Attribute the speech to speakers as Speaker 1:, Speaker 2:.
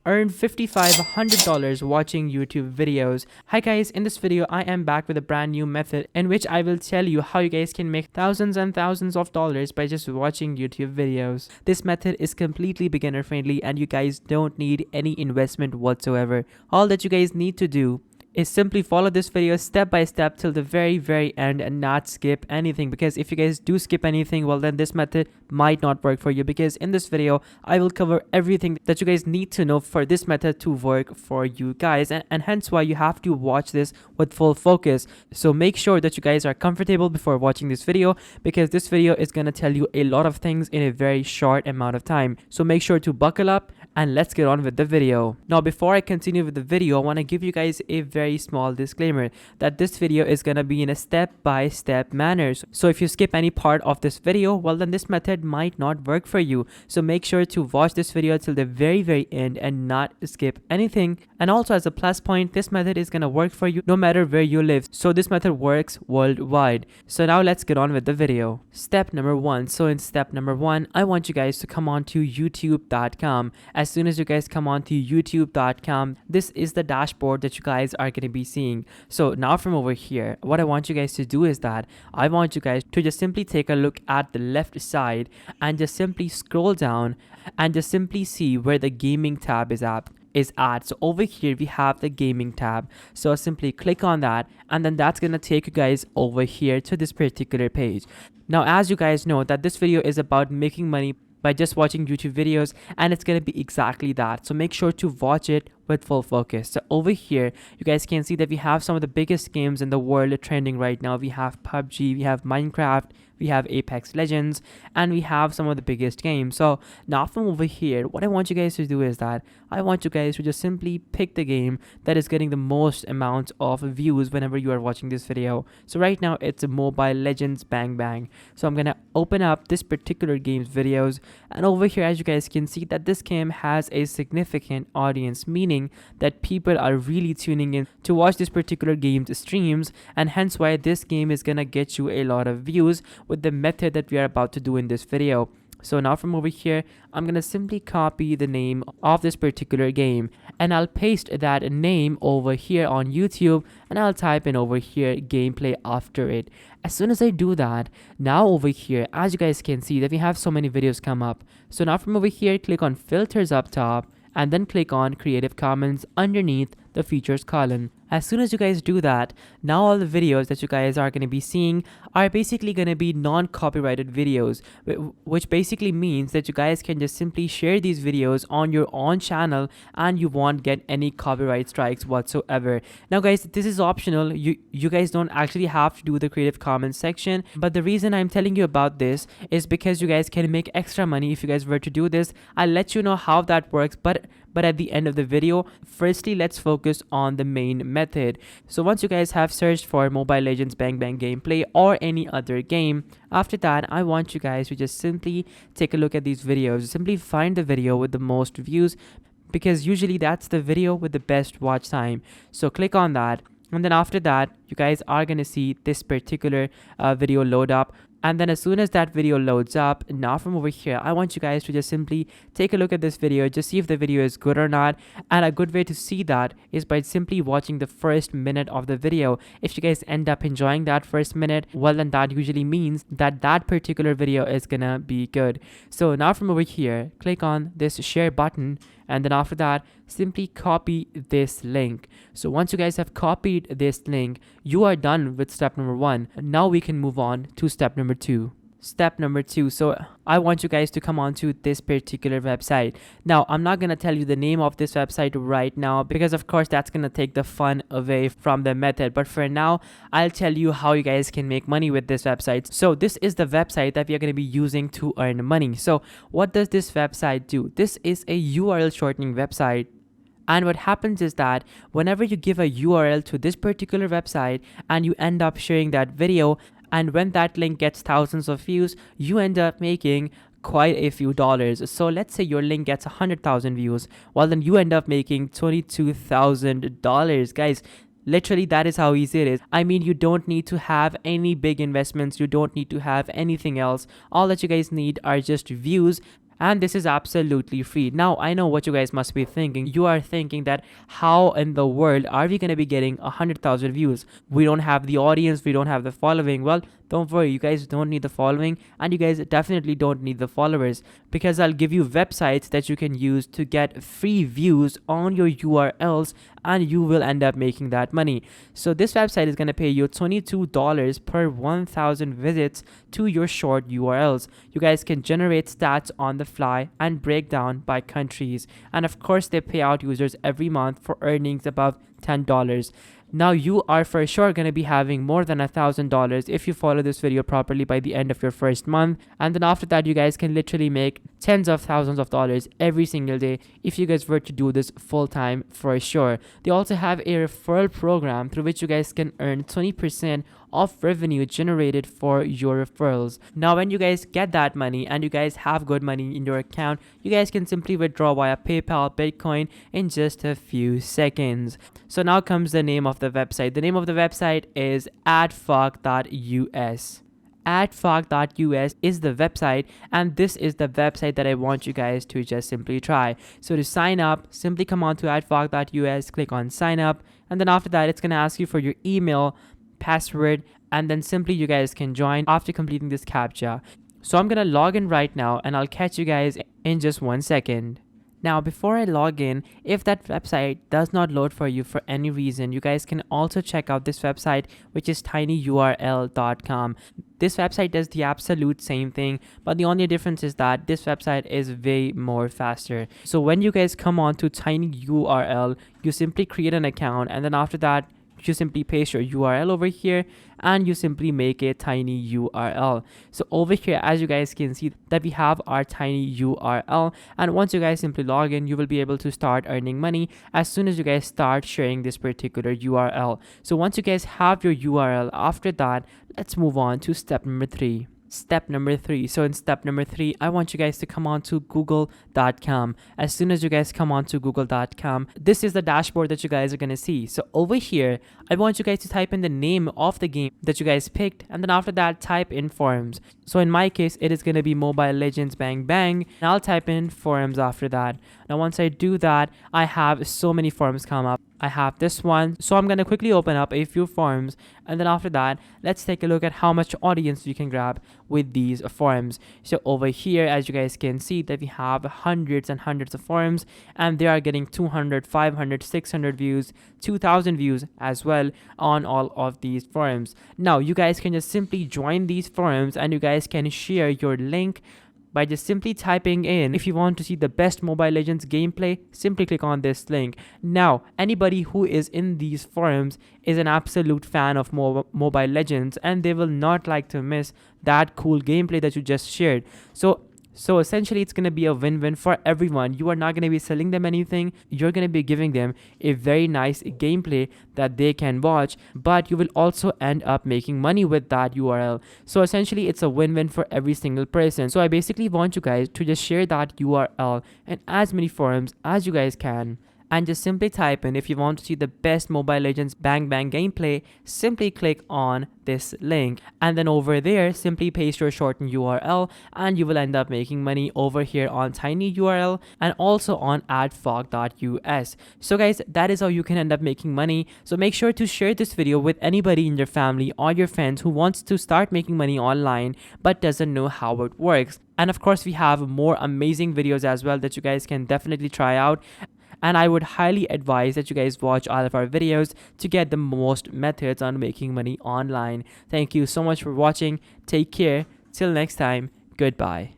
Speaker 1: earn $5,500 watching YouTube videos. Hi guys, in this video I am back with a brand new method in which I will tell you how you guys can make thousands and thousands of dollars by just watching YouTube videos. This method is completely beginner friendly and you guys don't need any investment whatsoever. All that you guys need to do is simply follow this video step by step till the very end and not skip anything, because if you guys do skip anything, well then this method might not work for you, because in this video I will cover everything that you guys need to know for this method to work for you guys, and hence why you have to watch this with full focus. So make sure that you guys are comfortable before watching this video, because this video is going to tell you a lot of things in a very short amount of time. So make sure to buckle up and let's get on with the video. Now before I continue with the video, I want to give you guys a very small disclaimer that this video is going to be in a step-by-step manner. So if you skip any part of this video, well then this method might not work for you. So make sure to watch this video till the very end and not skip anything. And also as a plus point, this method is going to work for you no matter where you live. So this method works worldwide. So now let's get on with the video. Step number 1. So in step number 1, I want you guys to come on to youtube.com. As soon as you guys come on to youtube.com, this is the dashboard that you guys are going to be seeing. So now from over here, what I want you guys to do is that I want you guys to just simply take a look at the left side and just simply scroll down and just simply see where the gaming tab is at. So over here we have the gaming tab. So simply click on that and then that's gonna take you guys over here to this particular page. Now as you guys know that this video is about making money by just watching YouTube videos, and it's gonna be exactly that. So make sure to watch it with full focus. So over here you guys can see that we have some of the biggest games in the world trending right now. We have PUBG, we have Minecraft, we have Apex Legends, and we have some of the biggest games. So now from over here, what I want you guys to do is that I want you guys to just simply pick the game that is getting the most amount of views whenever you are watching this video. So right now it's a Mobile Legends Bang Bang. So I'm gonna open up this particular game's videos, and over here as you guys can see that this game has a significant audience, meaning that people are really tuning in to watch this particular game's streams, and hence why this game is gonna get you a lot of views with the method that we are about to do in this video. So now from over here, I'm gonna simply copy the name of this particular game and I'll paste that name over here on YouTube, and I'll type in over here gameplay after it. As soon as I do that, now over here, as you guys can see that we have so many videos come up. So now from over here, click on filters up top and then click on Creative Commons underneath the features column. As soon as you guys do that, now all the videos that you guys are going to be seeing are basically going to be non-copyrighted videos, which basically means that you guys can just simply share these videos on your own channel and you won't get any copyright strikes whatsoever. Now guys, this is optional. You guys don't actually have to do the Creative Commons section, but the reason I'm telling you about this is because you guys can make extra money if you guys were to do this. I'll let you know how that works, but at the end of the video, firstly let's focus on the main method. So once you guys have searched for Mobile Legends Bang Bang gameplay or any other game, after that I want you guys to just simply take a look at these videos. Simply find the video with the most views, because usually that's the video with the best watch time. So click on that, and then after that you guys are gonna see this particular video load up. And then as soon as that video loads up, now from over here, I want you guys to just simply take a look at this video, just see if the video is good or not. And a good way to see that is by simply watching the first minute of the video. If you guys end up enjoying that first minute, well then that usually means that that particular video is gonna be good. So now from over here, click on this share button, and then after that simply copy this link. So once you guys have copied this link, you are done with step number 1. Now we can move on to step number 2. Step number 2. So I want you guys to come on to this particular website. Now I'm not gonna tell you the name of this website right now, because of course that's gonna take the fun away from the method, but for now I'll tell you how you guys can make money with this website. So this is the website that we are gonna be using to earn money. So what does this website do? This is a URL shortening website. And what happens is that whenever you give a URL to this particular website and you end up sharing that video, and when that link gets thousands of views, you end up making quite a few dollars. So let's say your link gets 100,000 views, well then you end up making $22,000. Guys, literally that is how easy it is. I mean, you don't need to have any big investments, you don't need to have anything else. All that you guys need are just views And this is absolutely free. Now, I know what you guys must be thinking. You are thinking that how in the world are we going to be getting 100,000 views? We don't have the audience, we don't have the following. Well, don't worry, you guys don't need the following, and you guys definitely don't need the followers, because I'll give you websites that you can use to get free views on your URLs, and you will end up making that money. So this website is going to pay you $22 per 1,000 visits to your short URLs. You guys can generate stats on the fly and break down by countries. And of course, they pay out users every month for earnings above $10. Now you are for sure going to be having more than $1,000 if you follow this video properly by the end of your first month. And then after that, you guys can literally make tens of thousands of dollars every single day if you guys were to do this full time for sure. They also have a referral program through which you guys can earn 20% of revenue generated for your referrals. Now, when you guys get that money and you guys have good money in your account, you guys can simply withdraw via PayPal, Bitcoin in just a few seconds. So now comes the name of the website. The name of the website is adfuck.us. Adfuck.us is the website, and this is the website that I want you guys to just simply try. So to sign up, simply come on to adfuck.us, click on sign up, and then after that, it's going to ask you for your email, password, and then simply you guys can join after completing this captcha. So I'm gonna log in right now, and I'll catch you guys in just 1 second. Now, before I log in, if that website does not load for you for any reason, you guys can also check out this website, which is tinyurl.com. This website does the absolute same thing, but the only difference is that this website is way more faster. So when you guys come on to tinyurl, you simply create an account, and then after that, you simply paste your URL over here, and you simply make a tiny URL. So over here, as you guys can see that we have our tiny URL, and once you guys simply log in, you will be able to start earning money as soon as you guys start sharing this particular URL. So once you guys have your URL, after that, let's move on to step number 3. Step number 3. So in step number 3, I want you guys to come on to google.com. As soon as you guys come on to google.com, this is the dashboard that you guys are going to see. So over here, I want you guys to type in the name of the game that you guys picked, and then after that, type in forums. So in my case, it is going to be Mobile Legends Bang Bang, and I'll type in forums after that. Now once I do that, I have so many forums come up. I have this one, so I'm going to quickly open up a few forums, and then after that, let's take a look at how much audience you can grab with these forums. So over here, as you guys can see, that we have hundreds and hundreds of forums, and they are getting 200, 500, 600 views, 2,000 views as well on all of these forums. Now you guys can just simply join these forums, and you guys can share your link by just simply typing in, if you want to see the best Mobile Legends gameplay, simply click on this link. Now, anybody who is in these forums is an absolute fan of Mobile Legends, and they will not like to miss that cool gameplay that you just shared. So essentially, it's going to be a win-win for everyone. You are not going to be selling them anything. You're going to be giving them a very nice gameplay that they can watch, but you will also end up making money with that URL. So essentially, it's a win-win for every single person. So I basically want you guys to just share that URL in as many forums as you guys can, and just simply type in, if you want to see the best Mobile Legends Bang Bang gameplay, simply click on this link, and then over there simply paste your shortened URL, and you will end up making money over here on tinyurl and also on adfuck.us. So guys, that is how you can end up making money. So make sure to share this video with anybody in your family or your friends who wants to start making money online but doesn't know how it works. And of course, we have more amazing videos as well that you guys can definitely try out. And I would highly advise that you guys watch all of our videos to get the most methods on making money online. Thank you so much for watching. Take care. Till next time. Goodbye.